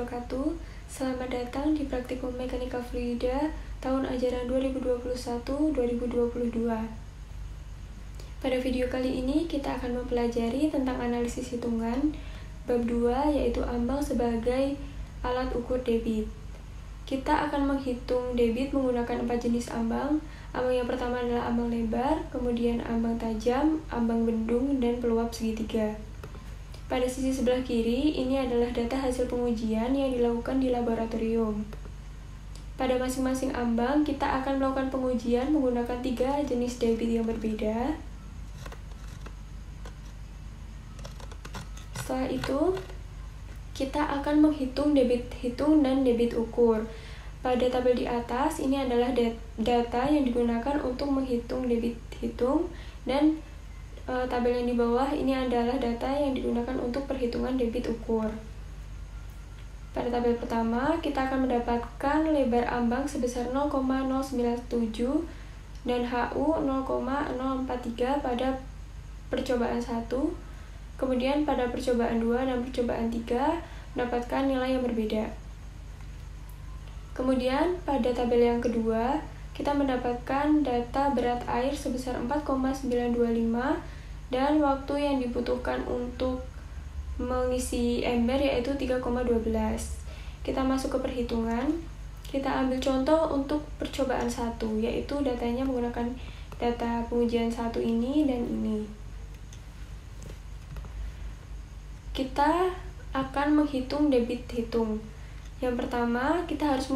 wabarakatuh. Selamat datang di Praktikum Mekanika Fluida tahun ajaran 2021-2022. Pada video kali ini kita akan mempelajari tentang analisis hitungan bab 2, yaitu ambang sebagai alat ukur debit. Kita akan menghitung debit menggunakan 4 jenis ambang. Ambang yang pertama adalah ambang lebar, kemudian ambang tajam, ambang bendung, dan peluap segitiga. Pada sisi sebelah kiri, ini adalah data hasil pengujian yang dilakukan di laboratorium. Pada masing-masing ambang, kita akan melakukan pengujian menggunakan 3 jenis debit yang berbeda. Setelah itu, kita akan menghitung debit hitung dan debit ukur. Pada tabel di atas, ini adalah data yang digunakan untuk menghitung debit hitung, dan tabel yang di bawah ini adalah data yang digunakan untuk perhitungan debit ukur. Pada tabel pertama, kita akan mendapatkan lebar ambang sebesar 0,097 dan HU 0,043 pada percobaan 1. Kemudian pada percobaan 2 dan percobaan 3 mendapatkan nilai yang berbeda. Kemudian pada tabel yang kedua, kita mendapatkan data berat air sebesar 4,925 dan waktu yang dibutuhkan untuk mengisi ember yaitu 3,12. Kita masuk ke perhitungan. Kita ambil contoh untuk percobaan 1, yaitu datanya menggunakan data pengujian 1 ini dan ini. Kita akan menghitung debit hitung. Yang pertama, kita harus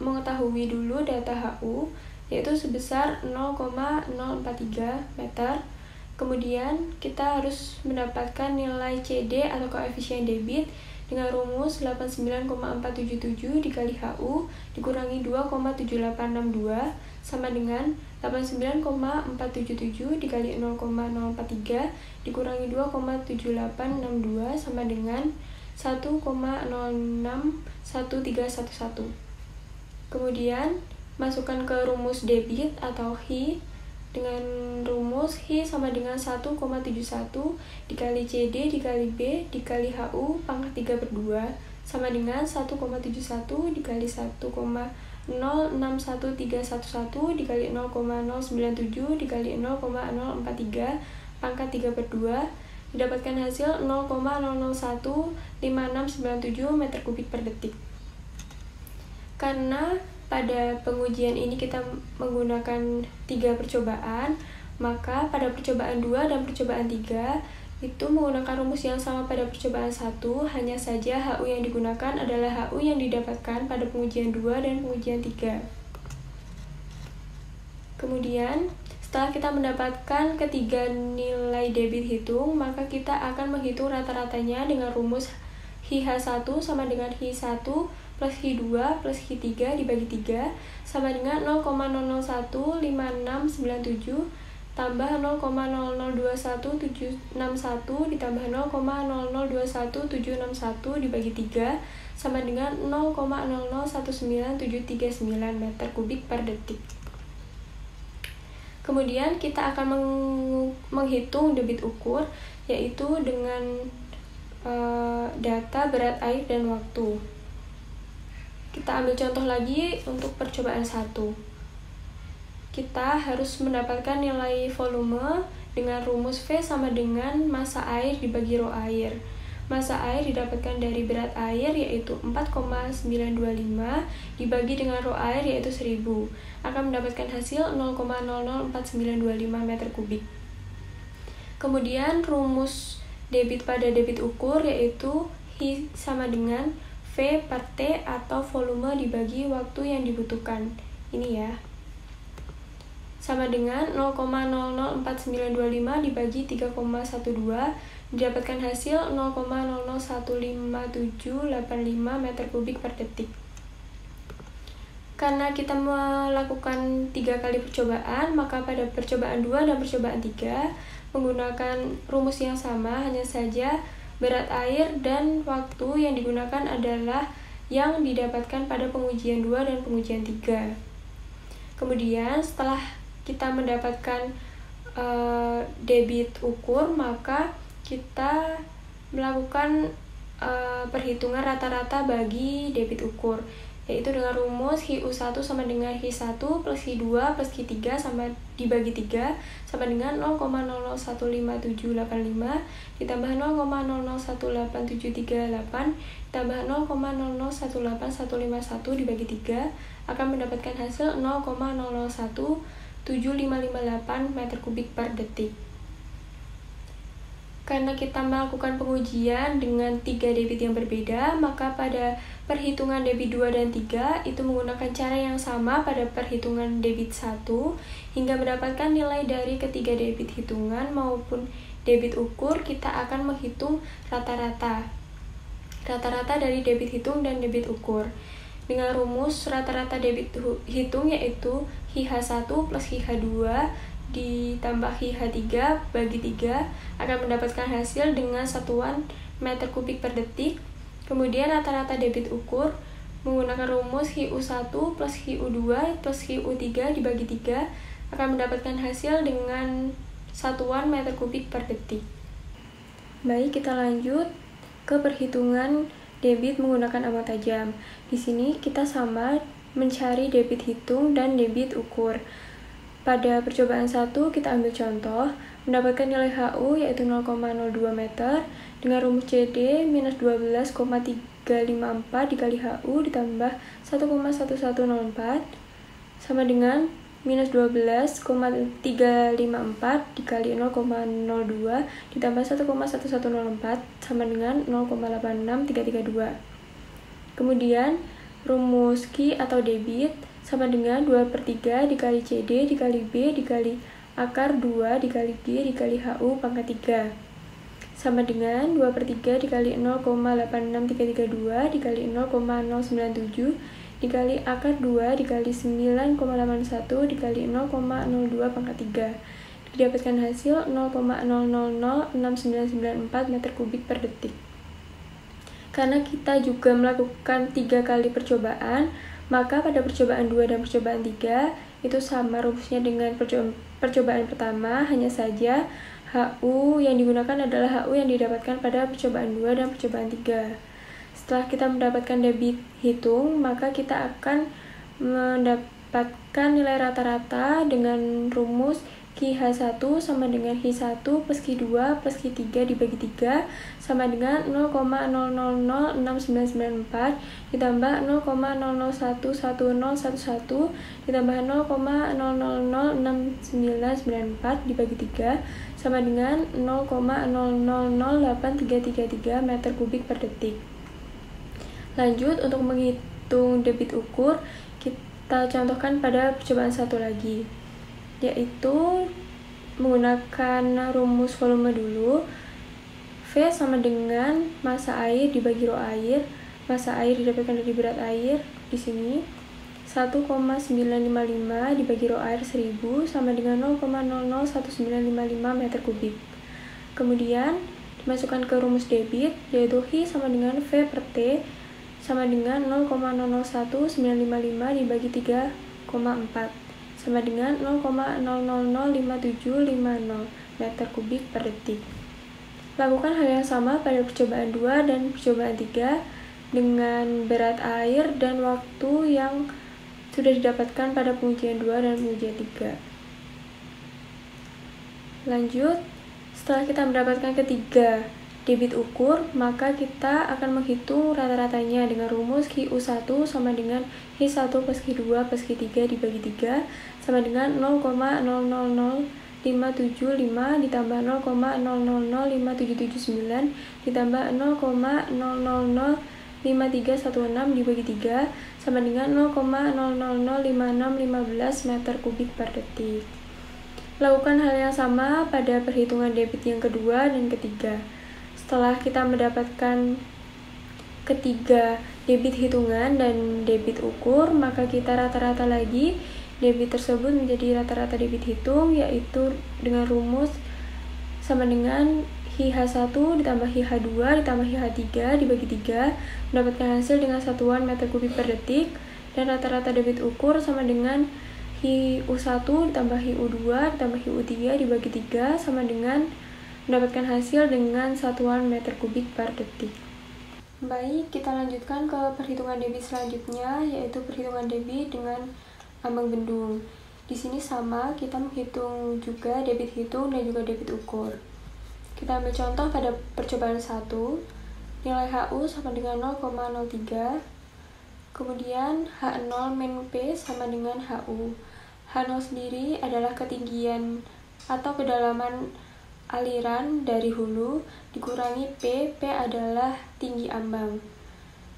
mengetahui dulu data HU, yaitu sebesar 0,043 meter. Kemudian, kita harus mendapatkan nilai CD atau koefisien debit dengan rumus 89,477 dikali HU dikurangi 2,7862 sama dengan 89,477 dikali 0,043 dikurangi 2,7862 sama dengan 1,061311. Kemudian, masukkan ke rumus debit atau HI dengan rumus HI sama dengan 1,71 dikali CD dikali B dikali HU pangkat 3/2 sama dengan 1,71 dikali 1,061311 dikali 0,097 dikali 0,043 pangkat 3/2 didapatkan hasil 0,0015697 meter kubik per detik. Karena pada pengujian ini kita menggunakan 3 percobaan, maka pada percobaan 2 dan percobaan 3 itu menggunakan rumus yang sama pada percobaan 1, hanya saja HU yang digunakan adalah HU yang didapatkan pada pengujian 2 dan pengujian 3. Kemudian, setelah kita mendapatkan ketiga nilai debit hitung, maka kita akan menghitung rata-ratanya dengan rumus HI-H1 sama dengan HI1 plus HI2 plus HI3 dibagi 3 sama dengan 0,001567 tambah 0,0021761 ditambah 0,0021761 dibagi 3 sama dengan 0,0019739 meter kubik per detik. Kemudian kita akan menghitung debit ukur, yaitu dengan data berat air dan waktu. Kita ambil contoh lagi untuk percobaan 1. Kita harus mendapatkan nilai volume dengan rumus V sama dengan massa air dibagi rho air. Massa air didapatkan dari berat air yaitu 4,925 dibagi dengan rho air yaitu 1000. Akan mendapatkan hasil 0,004925 meter kubik. Kemudian rumus debit pada debit ukur yaitu HI sama dengan V per T atau volume dibagi waktu yang dibutuhkan. Ini ya. Sama dengan 0,004925 dibagi 3,12 didapatkan hasil 0,001575 meter kubik per detik. Karena kita melakukan 3 kali percobaan, maka pada percobaan 2 dan percobaan 3 menggunakan rumus yang sama, hanya saja berat air dan waktu yang digunakan adalah yang didapatkan pada pengujian 2 dan pengujian 3. Kemudian setelah kita mendapatkan debit ukur, maka kita melakukan perhitungan rata-rata bagi debit ukur, yaitu dengan rumus HI-1 sama dengan HI1 plus HI2 plus HI3 sama dibagi 3 sama dengan 0,00158785 ditambah 0,00187388 ditambah 0,001851 dibagi 3 akan mendapatkan hasil 0,017558 meter kubik per detik. Karena kita melakukan pengujian dengan 3 debit yang berbeda, maka pada perhitungan debit 2 dan 3 itu menggunakan cara yang sama pada perhitungan debit 1 hingga mendapatkan nilai dari ketiga debit hitungan maupun debit ukur. Kita akan menghitung rata-rata dari debit hitung dan debit ukur dengan rumus rata-rata debit hitung, yaitu HIH1 plus HIH2 ditambah HIH3 bagi 3 akan mendapatkan hasil dengan satuan meter kubik per detik. Kemudian rata-rata debit ukur menggunakan rumus HIU1 plus HIU2 plus HIU3 dibagi 3 akan mendapatkan hasil dengan satuan meter kubik per detik. Baik, kita lanjut ke perhitungan debit menggunakan amang tajam. Di sini kita sama mencari debit hitung dan debit ukur. Pada percobaan 1, kita ambil contoh, mendapatkan nilai HU yaitu 0,02 meter dengan rumus CD minus 12,354 dikali HU ditambah 1,1104 sama dengan minus 12,354 dikali 0,02 ditambah 1,1104 sama dengan 0,86332. Kemudian rumus Q atau debit sama dengan 2/3 dikali CD dikali B dikali akar 2 dikali G dikali HU pangkat 3 sama dengan 2/3 dikali 0,86332 dikali 0,097 dikali akar 2 dikali 9,81 dikali 0,02 pangkat 3 didapatkan hasil 0,006994 meter kubik per detik. Karena kita juga melakukan 3 kali percobaan, maka pada percobaan 2 dan percobaan 3 itu sama rumusnya dengan percobaan pertama, hanya saja HU yang digunakan adalah HU yang didapatkan pada percobaan 2 dan percobaan 3. Setelah kita mendapatkan debit hitung, maka kita akan mendapatkan nilai rata-rata dengan rumus QH1 sama dengan HI1 plus QH2 plus QH3 dibagi 3 sama dengan 0,006994 ditambah 0,001111 ditambah 0,006994 dibagi 3 sama dengan 0,008333 meter kubik per detik. Lanjut, untuk menghitung debit ukur, kita contohkan pada percobaan 1 lagi, yaitu menggunakan rumus volume dulu. V sama dengan massa air dibagi rho air. Massa air didapatkan dari berat air di sini 1,955 dibagi rho air 1000 sama dengan 0,001955 meter kubik. Kemudian dimasukkan ke rumus debit, yaitu Hi sama dengan V per T sama dengan 0,001955 dibagi 3,4 sama dengan 0,005750 meter kubik per detik. Lakukan hal yang sama pada percobaan 2 dan percobaan 3 dengan berat air dan waktu yang sudah didapatkan pada pengujian 2 dan pengujian 3. Lanjut, setelah kita mendapatkan ketiga debit ukur, maka kita akan menghitung rata-ratanya dengan rumus QU1 sama dengan Hi1 plus Hi2 plus Hi3 dibagi 3 sama dengan 0,000575 ditambah 0,000579 ditambah 0,005316 dibagi 3 sama dengan 0,005615 meter kubik per detik. Lakukan hal yang sama pada perhitungan debit yang kedua dan ketiga. Setelah kita mendapatkan ketiga debit hitungan dan debit ukur, maka kita rata-rata lagi debit tersebut menjadi rata-rata debit hitung, yaitu dengan rumus sama dengan HIH1 ditambah HIH2 ditambah HIH3 dibagi 3 mendapatkan hasil dengan satuan meter kubik per detik, dan rata-rata debit ukur sama dengan HIU1 ditambah HIU2 ditambah HIU3 dibagi 3 sama dengan mendapatkan hasil dengan satuan meter kubik per detik. Baik, kita lanjutkan ke perhitungan debit selanjutnya, yaitu perhitungan debit dengan ambang bendung. Di sini sama, kita menghitung juga debit hitung dan juga debit ukur. Kita ambil contoh pada percobaan 1, nilai HU sama dengan 0,03, kemudian H0 min P sama dengan HU. H0 sendiri adalah ketinggian atau kedalaman aliran dari hulu dikurangi P adalah tinggi ambang.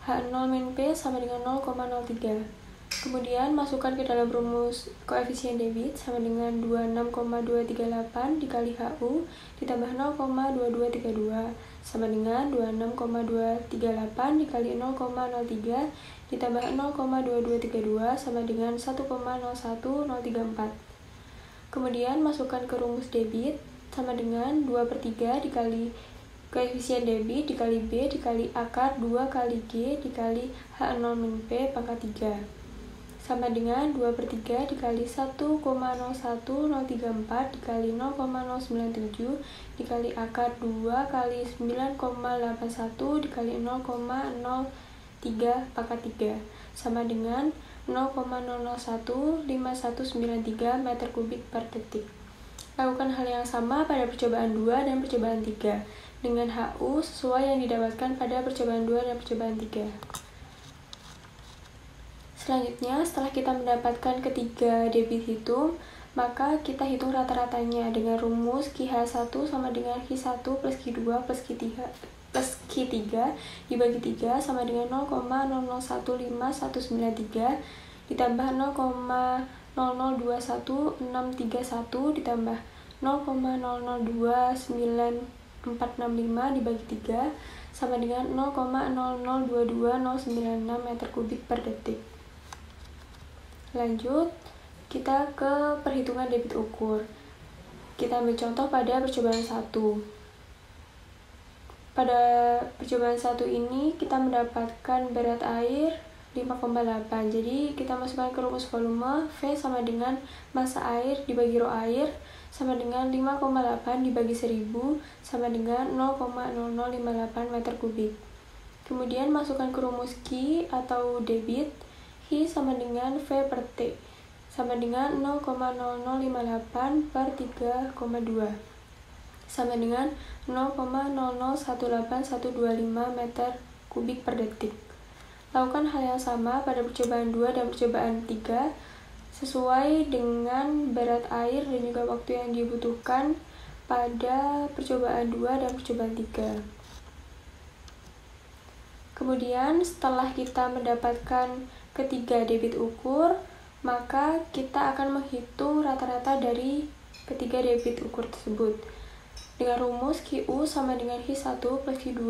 H0 min P sama dengan 0,03. Kemudian masukkan ke dalam rumus koefisien debit sama dengan 26,238 dikali HU ditambah 0,2232 sama dengan 26,238 dikali 0,03 ditambah 0,2232 sama dengan 1,01034. Kemudian masukkan ke rumus debit sama dengan 2/3 dikali koefisien debit dikali B dikali akar 2 kali G dikali H0 min P pangkat 3 sama dengan 2/3 dikali 1,01034 dikali 0,097 dikali akar 2 kali 9,81 dikali 0,03 pangkat 3 sama dengan 0,001593 meter kubik per detik. Lakukan hal yang sama pada percobaan 2 dan percobaan 3 dengan HU sesuai yang didapatkan pada percobaan 2 dan percobaan 3. Selanjutnya, setelah kita mendapatkan ketiga debit hitung, maka kita hitung rata-ratanya dengan rumus Q1 sama dengan Q1 plus Q2 plus Q3 dibagi 3 sama dengan 0,0015193 ditambah 0,0021631 ditambah 0,002945 dibagi 3 sama dengan 0,0022096 meter kubik per detik. Lanjut, kita ke perhitungan debit ukur. Kita ambil contoh pada percobaan 1. Pada percobaan 1 ini kita mendapatkan berat air 5,8. Jadi kita masukkan ke rumus volume V sama dengan massa air dibagi rho air sama dengan 5,8 dibagi 1000 sama dengan 0,0058 meter kubik. Kemudian masukkan ke rumus Q atau debit. Q sama dengan V per T sama dengan 0,0058 per 3,2 sama dengan 0,0018125 meter kubik per detik. Lakukan hal yang sama pada percobaan 2 dan percobaan 3 sesuai dengan berat air dan juga waktu yang dibutuhkan pada percobaan 2 dan percobaan 3. Kemudian setelah kita mendapatkan ketiga debit ukur, maka kita akan menghitung rata-rata dari ketiga debit ukur tersebut. Dengan rumus QU sama dengan Q1 plus Q2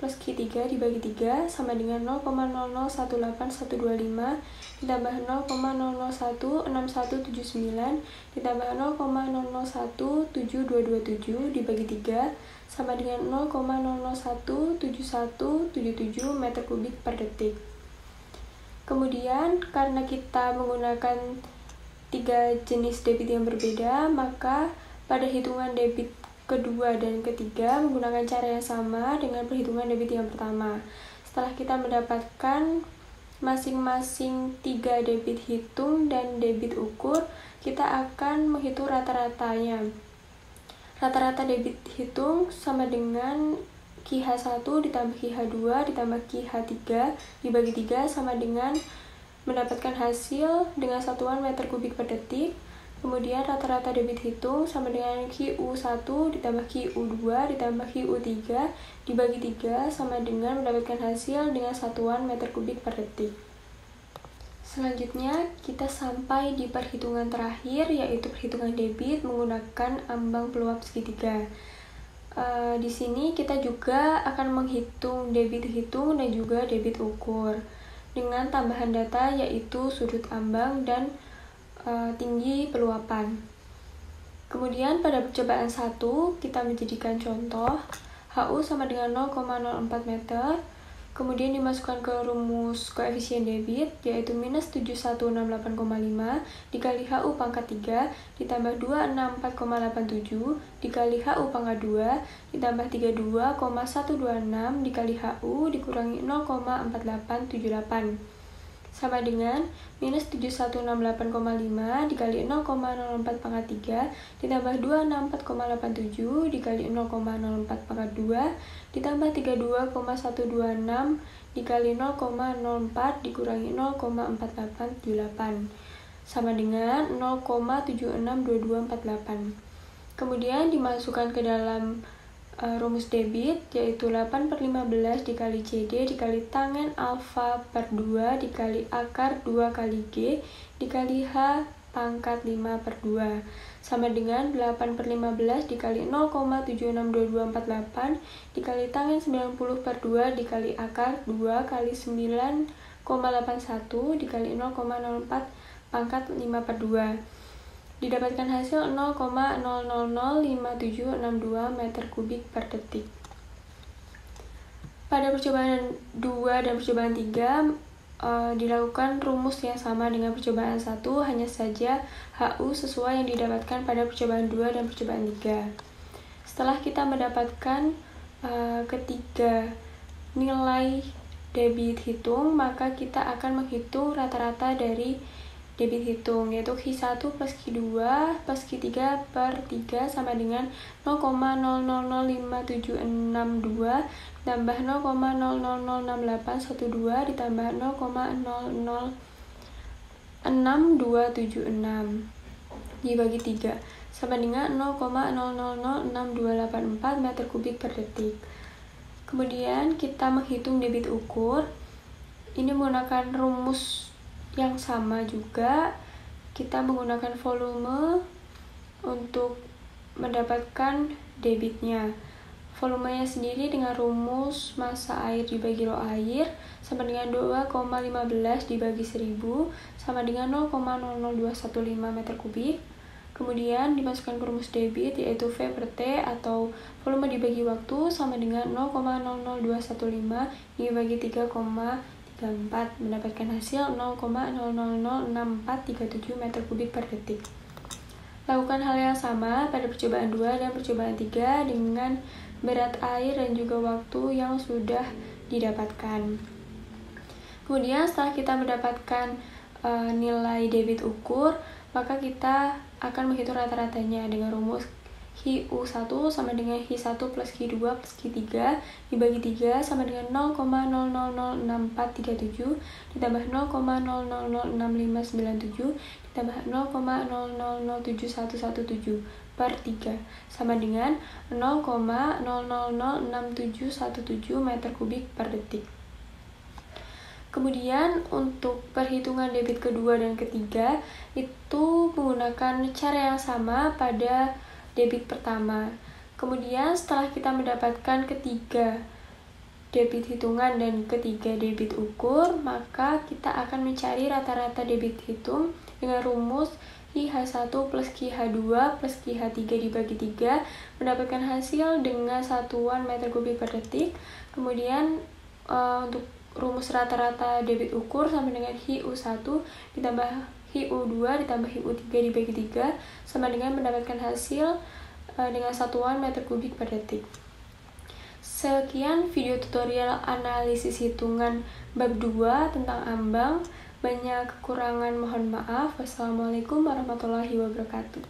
plus Q3 dibagi 3 sama dengan 0,0018125 ditambah 0,00161179 ditambah 0,00172227 dibagi 3 sama dengan 0,00171777 meter kubik per detik. Kemudian, karena kita menggunakan 3 jenis debit yang berbeda, maka pada hitungan debit kedua dan ketiga menggunakan cara yang sama dengan perhitungan debit yang pertama. Setelah kita mendapatkan masing-masing 3 debit hitung dan debit ukur, kita akan menghitung rata-ratanya. Rata-rata debit hitung sama dengan QH1 ditambah QH2 ditambah QH3 dibagi 3 sama dengan mendapatkan hasil dengan satuan meter kubik per detik. Kemudian rata-rata debit hitung sama dengan QU1 ditambah QU2 ditambah QU3 dibagi 3 sama dengan mendapatkan hasil dengan satuan meter kubik per detik. Selanjutnya kita sampai di perhitungan terakhir, yaitu perhitungan debit menggunakan ambang peluap segitiga. Di sini kita juga akan menghitung debit hitung dan juga debit ukur dengan tambahan data yaitu sudut ambang dan tinggi peluapan. Kemudian pada percobaan 1 kita menjadikan contoh HU sama dengan 0,04 meter, Kemudian dimasukkan ke rumus koefisien debit, yaitu minus 7168,5 dikali HU pangkat 3 ditambah 264,87 dikali HU pangkat 2 ditambah 32,126 dikali HU dikurangi 0,4878 sama dengan minus 7168,5 dikali 0,04 pangkat 3 ditambah 264,87 dikali 0,04 pangkat 2 ditambah 32,126 dikali 0,04 dikurangi 0,4878 sama dengan 0,762248. Kemudian dimasukkan ke dalam rumus debit, yaitu 8/15 dikali CD dikali tangen alfa per 2 dikali akar 2 kali G dikali H pangkat 5/2 sama dengan 8/15 dikali 0,762248 dikali tangen 90/2 dikali akar 2 kali 9,81 dikali 0,04 pangkat 5/2. Didapatkan hasil 0,0005762 meter kubik per detik. Pada percobaan 2 dan percobaan 3 dilakukan rumus yang sama dengan percobaan 1, hanya saja HU sesuai yang didapatkan pada percobaan 2 dan percobaan 3. Setelah kita mendapatkan ketiga nilai debit hitung, maka kita akan menghitung rata-rata dari debit hitung, yaitu Q1 plus Q2 plus Q3 per 3 sama dengan 0,005762 ditambah 0,006812 ditambah 0,006276 dibagi 3 sama dengan 0,006284 meter kubik per detik. Kemudian kita menghitung debit ukur. Ini menggunakan rumus yang sama juga. Kita menggunakan volume untuk mendapatkan debitnya. Volumenya sendiri dengan rumus massa air dibagi rho air sama dengan 2,15 dibagi 1000 sama dengan 0,00215 meter kubik. Kemudian dimasukkan ke rumus debit, yaitu V per T atau volume dibagi waktu sama dengan 0,00215 dibagi 3,34 mendapatkan hasil 0,006437 meter kubik per detik. Lakukan hal yang sama pada percobaan 2 dan percobaan 3 dengan berat air dan juga waktu yang sudah didapatkan. Kemudian setelah kita mendapatkan nilai debit ukur, maka kita akan menghitung rata-ratanya dengan rumus Q1 sama dengan Q1 plus Q2 plus Q3 dibagi 3 sama dengan 0,006437 ditambah 0,006597 ditambah 0,007117 per 3 sama dengan 0,006717 meter kubik per detik. Kemudian untuk perhitungan debit kedua dan ketiga itu menggunakan cara yang sama pada debit pertama. Kemudian setelah kita mendapatkan ketiga debit hitungan dan ketiga debit ukur, maka kita akan mencari rata-rata debit hitung dengan rumus QH1 plus QH2 plus QH3 dibagi 3 mendapatkan hasil dengan satuan meter kubik per detik. Kemudian untuk rumus rata-rata debit ukur sama dengan HU1 ditambah HU2 ditambah HU3 dibagi 3 sama dengan mendapatkan hasil dengan satuan meter kubik per detik. Sekian video tutorial analisis hitungan bab 2 tentang ambang. Banyak kekurangan mohon maaf. Wassalamualaikum warahmatullahi wabarakatuh.